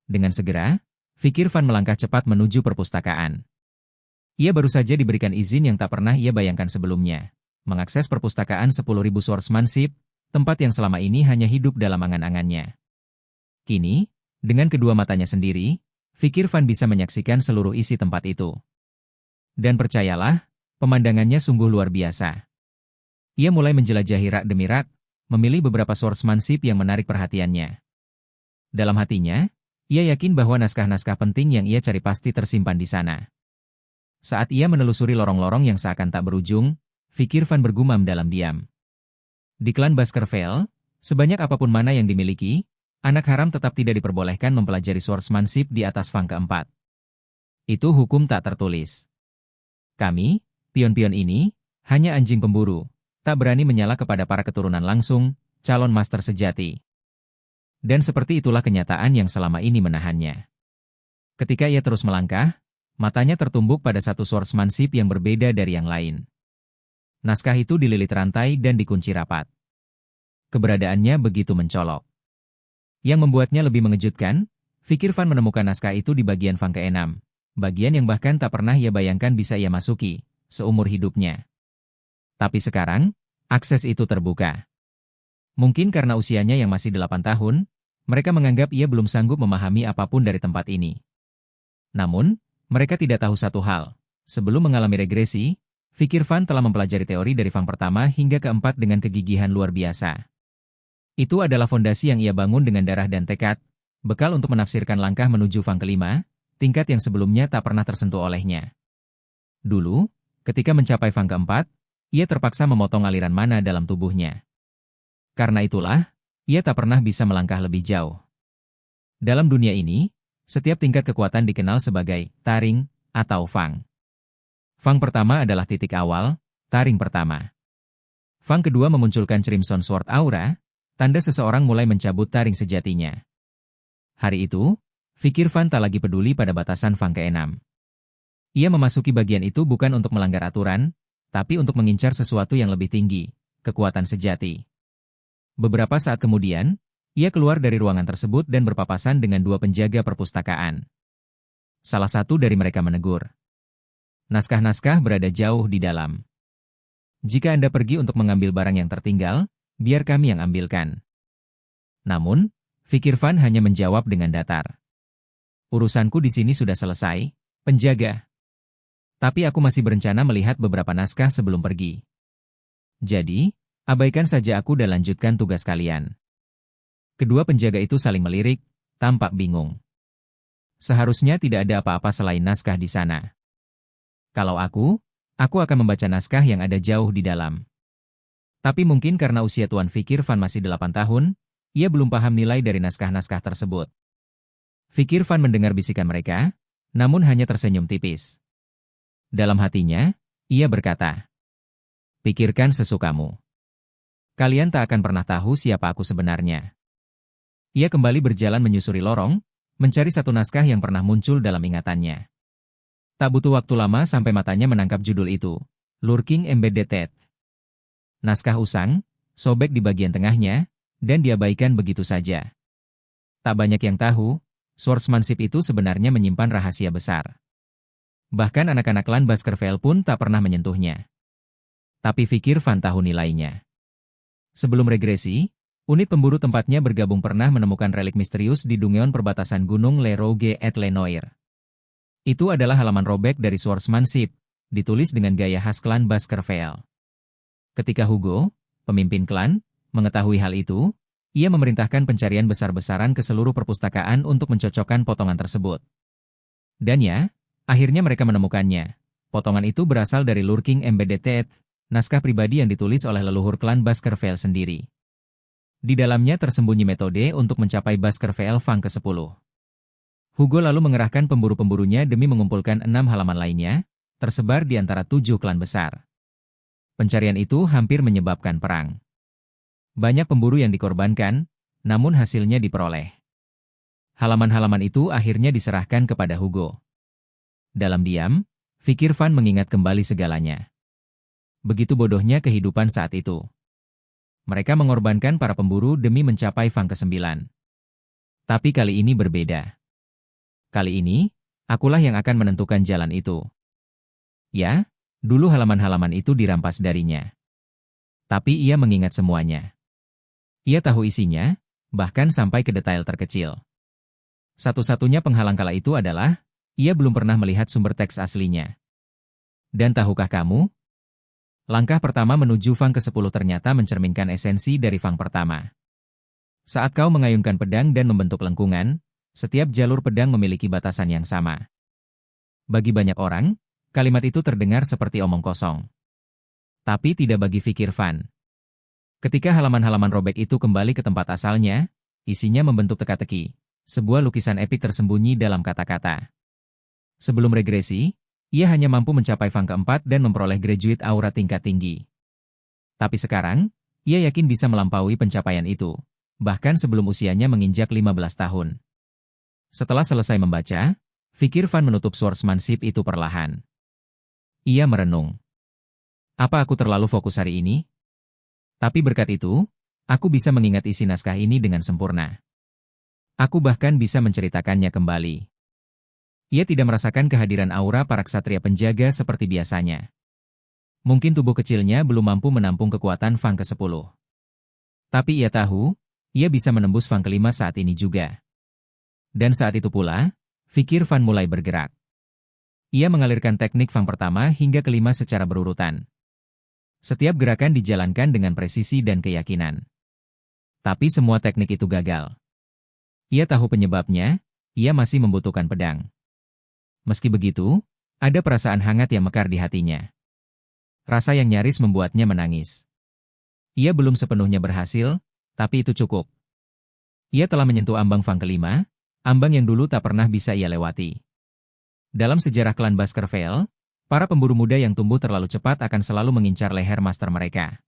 Dengan segera, Fikir Van melangkah cepat menuju perpustakaan. Ia baru saja diberikan izin yang tak pernah ia bayangkan sebelumnya. Mengakses perpustakaan 10.000 Swordsmanship, tempat yang selama ini hanya hidup dalam angan-angannya. Kini, dengan kedua matanya sendiri, Fikir Van bisa menyaksikan seluruh isi tempat itu. Dan percayalah, pemandangannya sungguh luar biasa. Ia mulai menjelajahi rak demi rak, memilih beberapa swordsmanship yang menarik perhatiannya. Dalam hatinya, ia yakin bahwa naskah-naskah penting yang ia cari pasti tersimpan di sana. Saat ia menelusuri lorong-lorong yang seakan tak berujung, Fikir Van bergumam dalam diam. Di klan Baskerville, sebanyak apapun mana yang dimiliki, anak haram tetap tidak diperbolehkan mempelajari swordsmanship di atas Fang keempat. Itu hukum tak tertulis. Kami, pion-pion ini, hanya anjing pemburu, tak berani menyala kepada para keturunan langsung, calon master sejati. Dan seperti itulah kenyataan yang selama ini menahannya. Ketika ia terus melangkah, matanya tertumbuk pada satu swordsmanship yang berbeda dari yang lain. Naskah itu dililit rantai dan dikunci rapat. Keberadaannya begitu mencolok. Yang membuatnya lebih mengejutkan, Fikir Van menemukan naskah itu di bagian Fang ke-6, bagian yang bahkan tak pernah ia bayangkan bisa ia masuki, seumur hidupnya. Tapi sekarang, akses itu terbuka. Mungkin karena usianya yang masih 8 tahun, mereka menganggap ia belum sanggup memahami apapun dari tempat ini. Namun, mereka tidak tahu satu hal. Sebelum mengalami regresi, Fikir Van telah mempelajari teori dari Fang pertama hingga keempat dengan kegigihan luar biasa. Itu adalah fondasi yang ia bangun dengan darah dan tekad, bekal untuk menafsirkan langkah menuju Fang kelima, tingkat yang sebelumnya tak pernah tersentuh olehnya. Dulu, ketika mencapai Fang keempat, ia terpaksa memotong aliran mana dalam tubuhnya. Karena itulah, ia tak pernah bisa melangkah lebih jauh. Dalam dunia ini, setiap tingkat kekuatan dikenal sebagai taring atau Fang. Fang pertama adalah titik awal, taring pertama. Fang kedua memunculkan Crimson Sword Aura, tanda seseorang mulai mencabut taring sejatinya. Hari itu, Fikir Van tak lagi peduli pada batasan Fang ke-6. Ia memasuki bagian itu bukan untuk melanggar aturan, tapi untuk mengincar sesuatu yang lebih tinggi, kekuatan sejati. Beberapa saat kemudian, ia keluar dari ruangan tersebut dan berpapasan dengan dua penjaga perpustakaan. Salah satu dari mereka menegur. Naskah-naskah berada jauh di dalam. Jika Anda pergi untuk mengambil barang yang tertinggal, biar kami yang ambilkan. Namun, Fikir Van hanya menjawab dengan datar. Urusanku di sini sudah selesai, penjaga. Tapi aku masih berencana melihat beberapa naskah sebelum pergi. Jadi, abaikan saja aku dan lanjutkan tugas kalian. Kedua penjaga itu saling melirik, tampak bingung. Seharusnya tidak ada apa-apa selain naskah di sana. Kalau aku akan membaca naskah yang ada jauh di dalam. Tapi mungkin karena usia Tuan Fikir Van masih 8 tahun, ia belum paham nilai dari naskah-naskah tersebut. Fikir Van mendengar bisikan mereka, namun hanya tersenyum tipis. Dalam hatinya, ia berkata, "Pikirkan sesukamu. Kalian tak akan pernah tahu siapa aku sebenarnya." Ia kembali berjalan menyusuri lorong, mencari satu naskah yang pernah muncul dalam ingatannya. Tak butuh waktu lama sampai matanya menangkap judul itu, Lurking Embedded Teeth. Naskah usang, sobek di bagian tengahnya, dan diabaikan begitu saja. Tak banyak yang tahu, swordsmanship itu sebenarnya menyimpan rahasia besar. Bahkan anak-anak klan Baskerville pun tak pernah menyentuhnya. Tapi Fikir Van tahu nilainya. Sebelum regresi, unit pemburu tempatnya bergabung pernah menemukan relik misterius di dungeon perbatasan Gunung Le Rouge et Le Noir. Itu adalah halaman robek dari swordsmanship, ditulis dengan gaya khas klan Baskerville. Ketika Hugo, pemimpin klan, mengetahui hal itu, ia memerintahkan pencarian besar-besaran ke seluruh perpustakaan untuk mencocokkan potongan tersebut. Dan ya, akhirnya mereka menemukannya. Potongan itu berasal dari Lurking Embedded Teeth, naskah pribadi yang ditulis oleh leluhur klan Baskerville sendiri. Di dalamnya tersembunyi metode untuk mencapai Baskerville Fang ke-10. Hugo lalu mengerahkan pemburu-pemburunya demi mengumpulkan 6 halaman lainnya, tersebar di antara 7 klan besar. Pencarian itu hampir menyebabkan perang. Banyak pemburu yang dikorbankan, namun hasilnya diperoleh. Halaman-halaman itu akhirnya diserahkan kepada Hugo. Dalam diam, Fikir Van mengingat kembali segalanya. Begitu bodohnya kehidupan saat itu. Mereka mengorbankan para pemburu demi mencapai Fang ke-9. Tapi kali ini berbeda. Kali ini, akulah yang akan menentukan jalan itu. Ya, dulu halaman-halaman itu dirampas darinya. Tapi ia mengingat semuanya. Ia tahu isinya, bahkan sampai ke detail terkecil. Satu-satunya penghalang kala itu adalah, ia belum pernah melihat sumber teks aslinya. Dan tahukah kamu? Langkah pertama menuju Fang ke-10 ternyata mencerminkan esensi dari Fang pertama. Saat kau mengayunkan pedang dan membentuk lengkungan, setiap jalur pedang memiliki batasan yang sama. Bagi banyak orang, kalimat itu terdengar seperti omong kosong. Tapi tidak bagi Fikir Fan. Ketika halaman-halaman robek itu kembali ke tempat asalnya, isinya membentuk teka-teki, sebuah lukisan epik tersembunyi dalam kata-kata. Sebelum regresi, ia hanya mampu mencapai Fang ke-4 dan memperoleh graduate aura tingkat tinggi. Tapi sekarang, ia yakin bisa melampaui pencapaian itu, bahkan sebelum usianya menginjak 15 tahun. Setelah selesai membaca, Fikir Fan menutup swordsmanship itu perlahan. Ia merenung. Apa aku terlalu fokus hari ini? Tapi berkat itu, aku bisa mengingat isi naskah ini dengan sempurna. Aku bahkan bisa menceritakannya kembali. Ia tidak merasakan kehadiran aura para ksatria penjaga seperti biasanya. Mungkin tubuh kecilnya belum mampu menampung kekuatan Fang ke-10. Tapi ia tahu, ia bisa menembus Fang ke-5 saat ini juga. Dan saat itu pula, Fikir Fan mulai bergerak. Ia mengalirkan teknik Fang pertama hingga ke-5 secara berurutan. Setiap gerakan dijalankan dengan presisi dan keyakinan. Tapi semua teknik itu gagal. Ia tahu penyebabnya, ia masih membutuhkan pedang. Meski begitu, ada perasaan hangat yang mekar di hatinya. Rasa yang nyaris membuatnya menangis. Ia belum sepenuhnya berhasil, tapi itu cukup. Ia telah menyentuh ambang Fang ke-5, ambang yang dulu tak pernah bisa ia lewati. Dalam sejarah klan Baskerville, para pemburu muda yang tumbuh terlalu cepat akan selalu mengincar leher master mereka.